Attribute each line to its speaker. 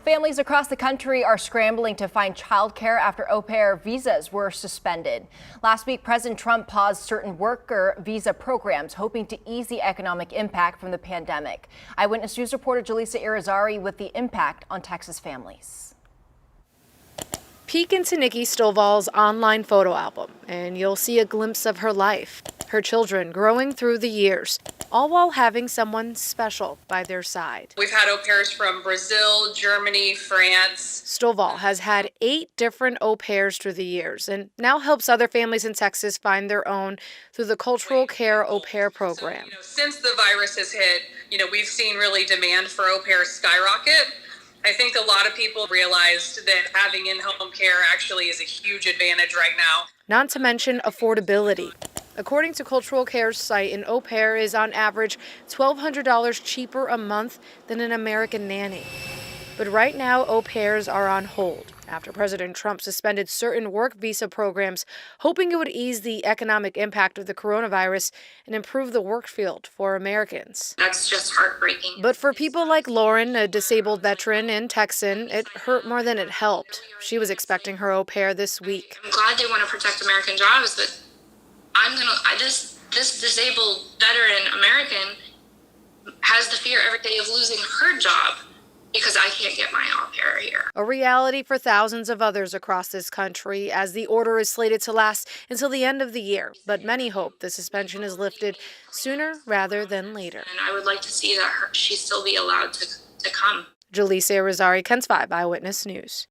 Speaker 1: Families across the country are scrambling to find childcare after au pair visas were suspended. Last week, President Trump paused certain worker visa programs, hoping to ease the economic impact from the pandemic. Eyewitness News reporter Jaleesa Irizarry with the impact on Texas families.
Speaker 2: Peek into Nikki Stovall's online photo album, and you'll see a glimpse of her life, her children growing through the years, all while having someone special by their side.
Speaker 3: We've had au pairs from Brazil, Germany, France.
Speaker 2: Stovall has had 8 different au pairs through the years and now helps other families in Texas find their own through the Cultural Care Au Pair program.
Speaker 3: So, since the virus has hit, we've seen really demand for au pairs skyrocket. I think a lot of people realized that having in-home care actually is a huge advantage right now.
Speaker 2: Not to mention affordability. According to Cultural Care's site, an au pair is on average $1,200 cheaper a month than an American nanny. But right now, au pairs are on hold after President Trump suspended certain work visa programs, hoping it would ease the economic impact of the coronavirus and improve the work field for Americans.
Speaker 4: That's just heartbreaking.
Speaker 2: But for people like Lauren, a disabled veteran and Texan, it hurt more than it helped. She was expecting her au pair this week.
Speaker 4: I'm glad they want to protect American jobs, but this disabled veteran American has the fear every day of losing her job because I can't get my au pair here.
Speaker 2: A reality for thousands of others across this country as the order is slated to last until the end of the year. But many hope the suspension is lifted sooner rather than later.
Speaker 4: And I would like to see that she still be allowed to come.
Speaker 2: Jaleesa Irizarry, KENS 5 Eyewitness News.